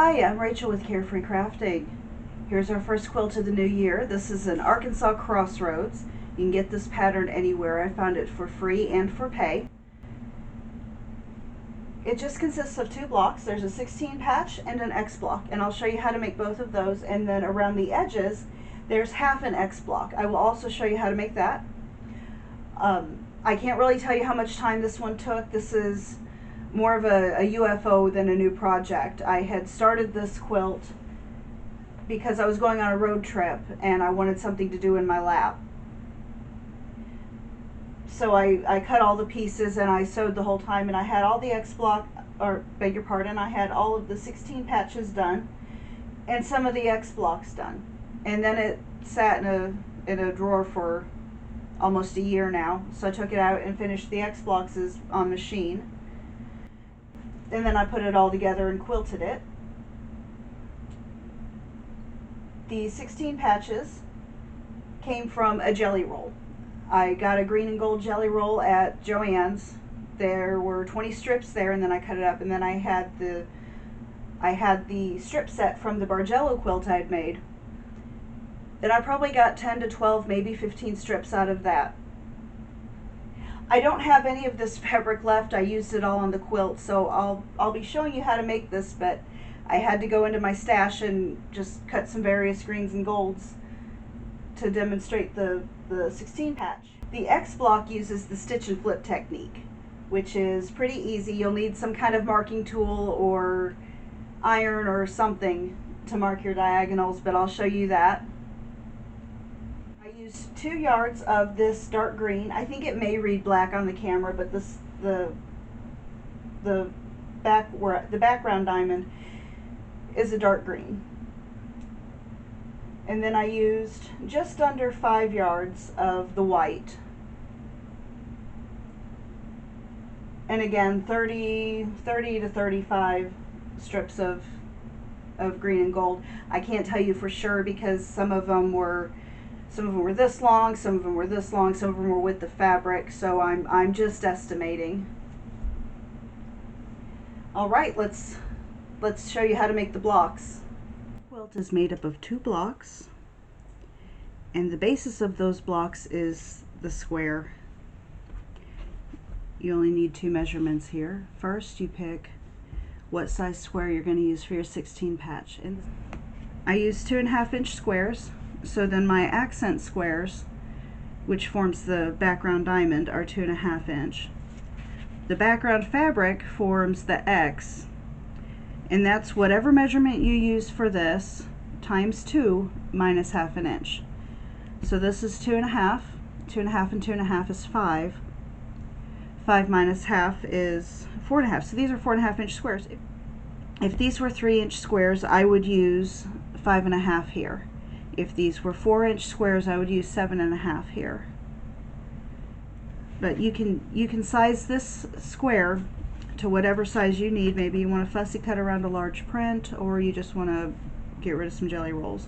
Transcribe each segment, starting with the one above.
Hi, I'm Rachel with Carefree Crafting. Here's our first quilt of the new year. This is an Arkansas Crossroads. You can get this pattern anywhere. I found it for free and for pay. It just consists of two blocks. There's a 16 patch and an X block, and I'll show you how to make both of those. And then around the edges, there's half an X block. I will also show you how to make that. I can't really tell you how much time this one took. This is more of a UFO than a new project. I had started this quilt because I was going on a road trip and I wanted something to do in my lap. So I cut all the pieces and I sewed the whole time, and I had all the X block, or beg your pardon, I had all of the 16 patches done and some of the X blocks done. And then it sat in a drawer for almost a year now. So I took it out and finished the X blocks on machine. And then I put it all together and quilted it. The 16 patches came from a jelly roll. I got a green and gold jelly roll at Joann's. There were 20 strips there, and then I cut it up, and then I had the strip set from the Bargello quilt I had made. Then I probably got 10 to 12, maybe 15 strips out of that. I don't have any of this fabric left. I used it all on the quilt, so I'll be showing you how to make this, but I had to go into my stash and just cut some various greens and golds to demonstrate the 16 patch. The X block uses the stitch and flip technique, which is pretty easy. You'll need some kind of marking tool or iron or something to mark your diagonals, but I'll show you that. 2 yards of this dark green. I think it may read black on the camera, but the background diamond is a dark green. And then I used just under 5 yards of the white. And again, 30 to 35 strips of green and gold. I can't tell you for sure because some of them were this long, some of them were this long, some of them were with the fabric, so I'm just estimating. All right, let's show you how to make the blocks. The quilt is made up of 2 blocks, and the basis of those blocks is the square. You only need 2 measurements here. First, you pick what size square you're going to use for your 16 patch. And I used 2.5 inch squares. So then my accent squares, which forms the background diamond, are 2.5 inch. The background fabric forms the X, and that's whatever measurement you use for this times 2 minus 1/2 inch. So this is 2.5. 2.5 and 2.5 is 5. 5 minus half is 4.5. So these are 4.5 inch squares. If these were 3 inch squares, I would use 5.5 here. If these were 4 inch squares, I would use 7.5 here. But you can size this square to whatever size you need. Maybe you want to fussy cut around a large print, or you just want to get rid of some jelly rolls.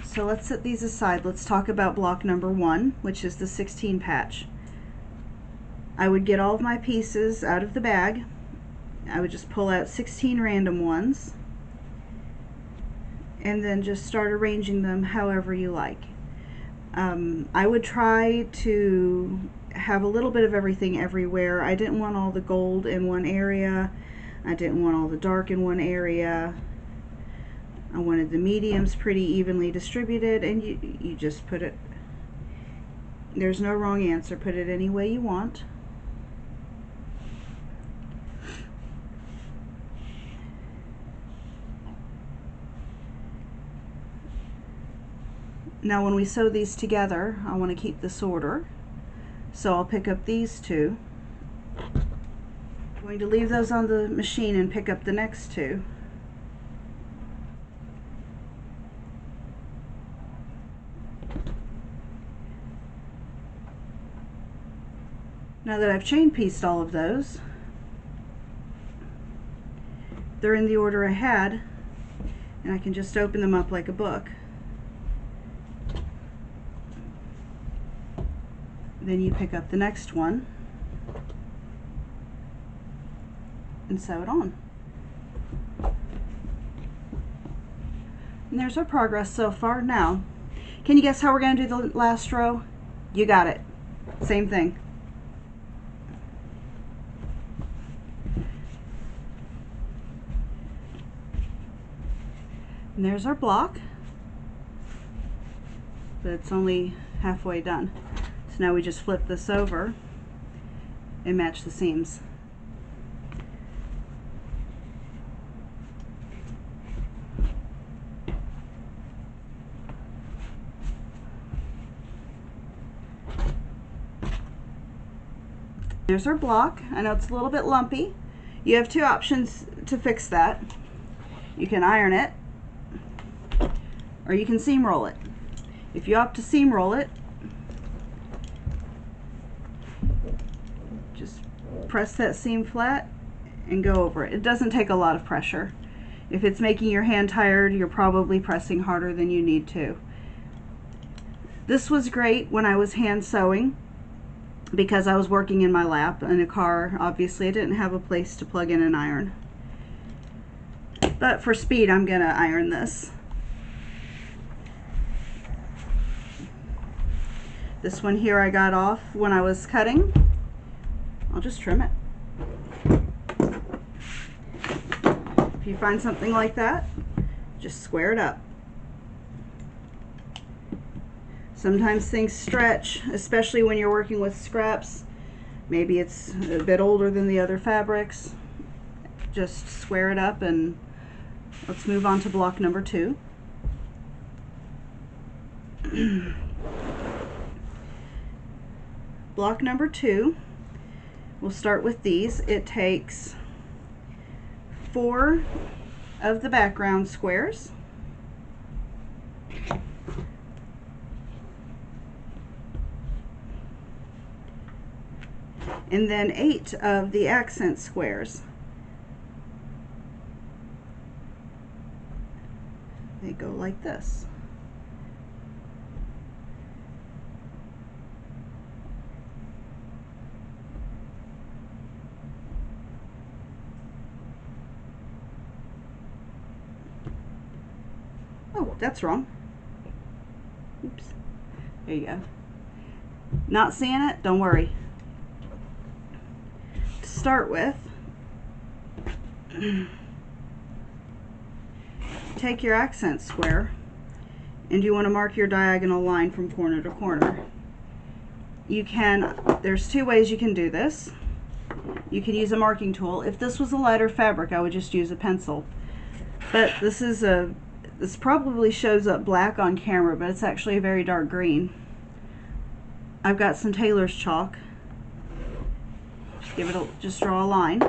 So let's set these aside. Let's talk about block number 1, which is the 16 patch. I would get all of my pieces out of the bag. I would just pull out 16 random ones, and then just start arranging them however you like. I would try to have a little bit of everything everywhere. I didn't want all the gold in one area. I didn't want all the dark in one area. I wanted the mediums pretty evenly distributed, and you just put it, there's no wrong answer, put it any way you want. Now when we sew these together, I want to keep this order, so I'll pick up these 2. I'm going to leave those on the machine and pick up the next 2. Now that I've chain pieced all of those, they're in the order I had, and I can just open them up like a book. Then you pick up the next one, and sew it on. And there's our progress so far. Now, can you guess how we're going to do the last row? You got it. Same thing. And there's our block, but it's only halfway done. So now we just flip this over and match the seams. There's our block. I know it's a little bit lumpy. You have two options to fix that. You can iron it, or you can seam roll it. If you opt to seam roll it, just press that seam flat and go over it. It doesn't take a lot of pressure. If it's making your hand tired, you're probably pressing harder than you need to. This was great when I was hand sewing, because I was working in my lap in a car. Obviously I didn't have a place to plug in an iron. But for speed, I'm gonna iron this. This one here I got off when I was cutting. I'll just trim it. If you find something like that, just square it up. Sometimes things stretch, especially when you're working with scraps. Maybe it's a bit older than the other fabrics. Just square it up, and let's move on to block number 2. Block number 2, we'll start with these. It takes 4 of the background squares, and then 8 of the accent squares. They go like this. Oh, that's wrong. Oops. There you go. Not seeing it? Don't worry. To start with, take your accent square, and you want to mark your diagonal line from corner to corner. You can, there's 2 ways you can do this. You can use a marking tool. If this was a lighter fabric, I would just use a pencil. But this probably shows up black on camera, but it's actually a very dark green. I've got some tailor's chalk. Just draw a line.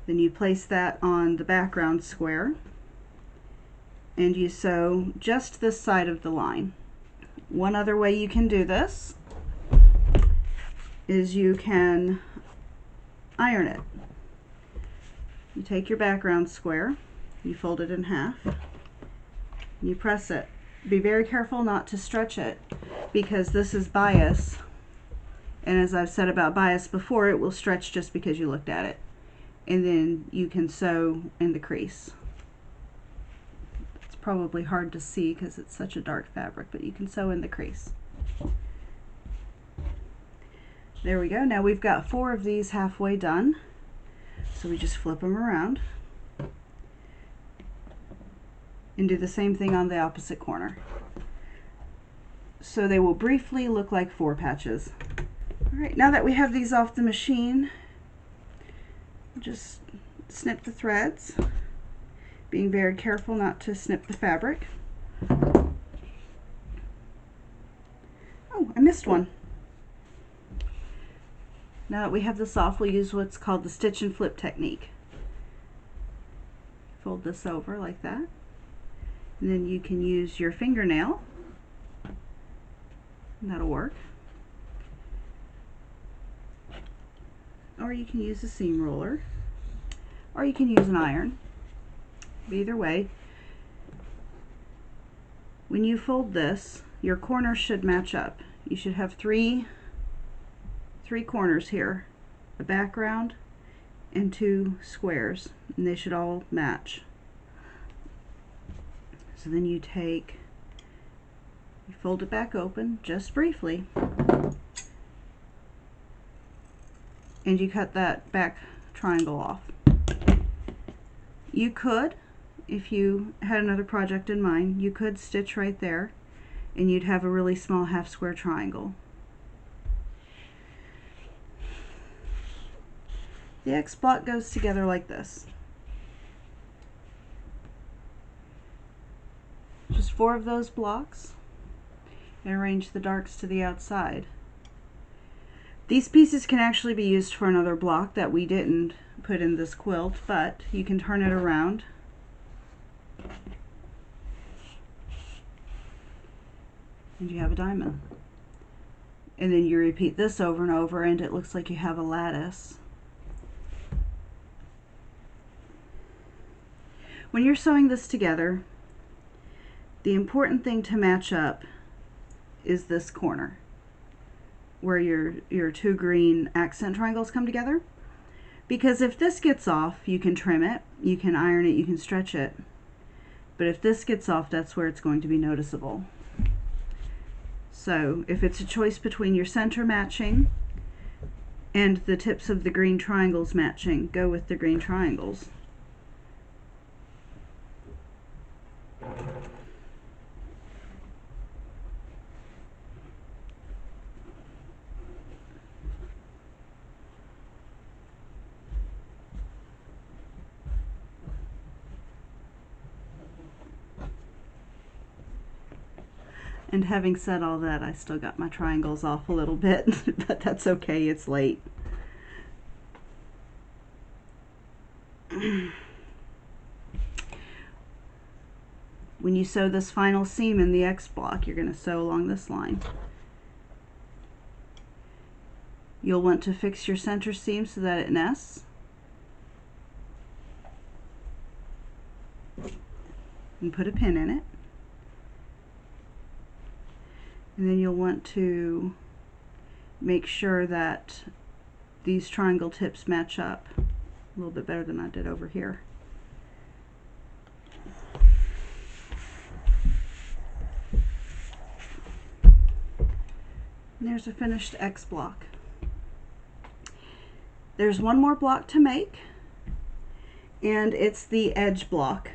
Then you place that on the background square, and you sew just this side of the line. One other way you can do this is you can iron it. You take your background square, you fold it in half, you press it. Be very careful not to stretch it, because this is bias, and as I've said about bias before, it will stretch just because you looked at it. And then you can sew in the crease. It's probably hard to see because it's such a dark fabric, but you can sew in the crease. There we go. Now we've got 4 of these halfway done. So we just flip them around and do the same thing on the opposite corner. So they will briefly look like 4 patches. All right, now that we have these off the machine, just snip the threads, being very careful not to snip the fabric. Oh, I missed one. Now that we have this off, we'll use what's called the stitch and flip technique. Fold this over like that, and then you can use your fingernail, and that'll work. Or you can use a seam roller, or you can use an iron. Either way, when you fold this, your corners should match up. You should have three corners here, a background and 2 squares, and they should all match. So then you fold it back open just briefly, and you cut that back triangle off. You could, if you had another project in mind, you could stitch right there and you'd have a really small half square triangle. The X block goes together like this. Just 4 of those blocks, and arrange the darks to the outside. These pieces can actually be used for another block that we didn't put in this quilt, but you can turn it around and you have a diamond. And then you repeat this over and over and it looks like you have a lattice. When you're sewing this together, the important thing to match up is this corner where your 2 green accent triangles come together. Because if this gets off, you can trim it, you can iron it, you can stretch it. But if this gets off, that's where it's going to be noticeable. So if it's a choice between your center matching and the tips of the green triangles matching, go with the green triangles. And having said all that, I still got my triangles off a little bit, but that's okay, it's late. When you sew this final seam in the X block, you're going to sew along this line. You'll want to fix your center seam so that it nests. And put a pin in it. And then you'll want to make sure that these triangle tips match up a little bit better than I did over here. And there's a finished X block. There's one more block to make, and it's the edge block.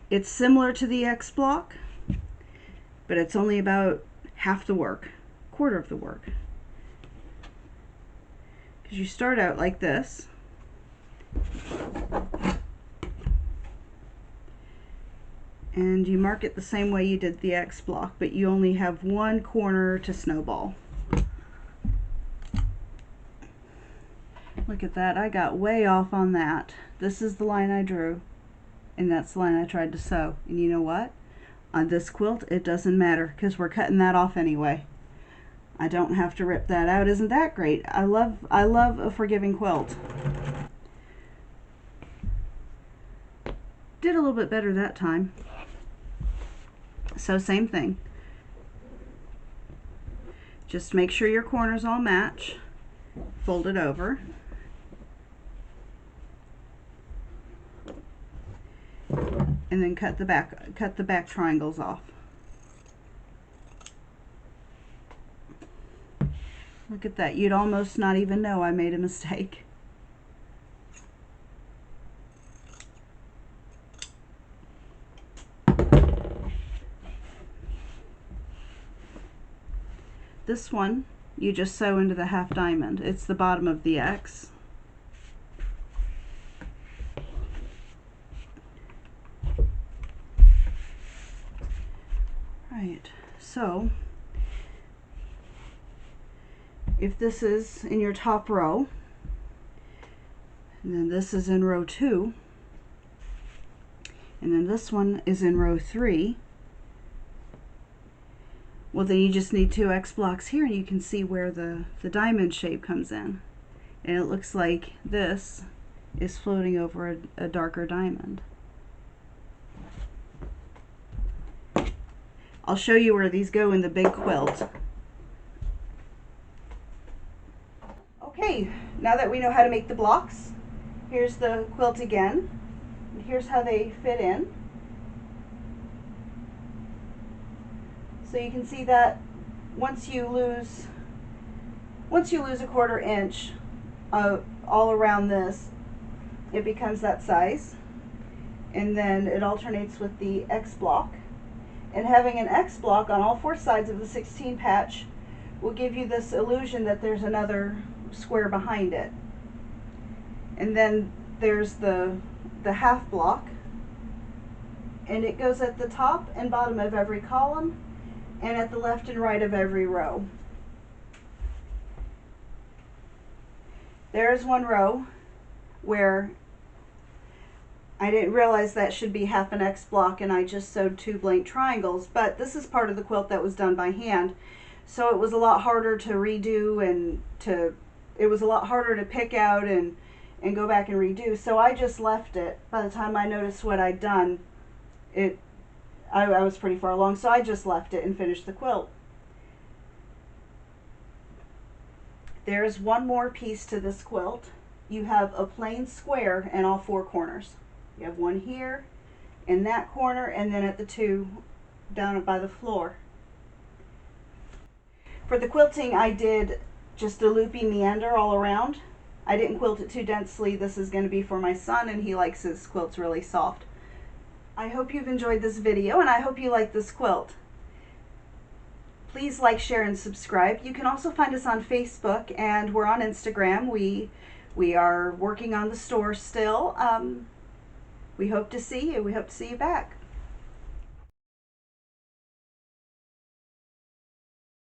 It's similar to the X block, but it's only about half the work, quarter of the work. Because you start out like this, and you mark it the same way you did the X block, but you only have one corner to snowball. Look at that, I got way off on that. This is the line I drew, and that's the line I tried to sew. And you know what? On this quilt, it doesn't matter because we're cutting that off anyway. I don't have to rip that out. Isn't that great? I love a forgiving quilt. Did a little bit better that time. So same thing. Just make sure your corners all match. Fold it over. And then cut the back triangles off. Look at that. You'd almost not even know I made a mistake. This one, you just sew into the half diamond. It's the bottom of the X. Right, so if this is in your top row, and then this is in row 2, and then this one is in row 3, well then you just need 2 X blocks here and you can see where the diamond shape comes in. And it looks like this is floating over a darker diamond. I'll show you where these go in the big quilt. Okay, now that we know how to make the blocks, here's the quilt again. And here's how they fit in. So you can see that once you lose a 1/4 inch all around this, it becomes that size. And then it alternates with the X block. And having an X block on all 4 sides of the 16 patch will give you this illusion that there's another square behind it. And then there's the half block, and it goes at the top and bottom of every column and at the left and right of every row. There's one row where I didn't realize that should be half an X block, and I just sewed 2 blank triangles, but this is part of the quilt that was done by hand, so it was a lot harder to redo, and it was a lot harder to pick out and go back and redo, so I just left it. By the time I noticed what I'd done, I was pretty far along, so I just left it and finished the quilt. There's one more piece to this quilt. You have a plain square in all 4 corners. You have one here, in that corner, and then at the 2 down by the floor. For the quilting, I did just a loopy meander all around. I didn't quilt it too densely. This is going to be for my son, and he likes his quilts really soft. I hope you've enjoyed this video, and I hope you like this quilt. Please like, share, and subscribe. You can also find us on Facebook, and we're on Instagram. We are working on the store still. We hope to see you. We hope to see you back.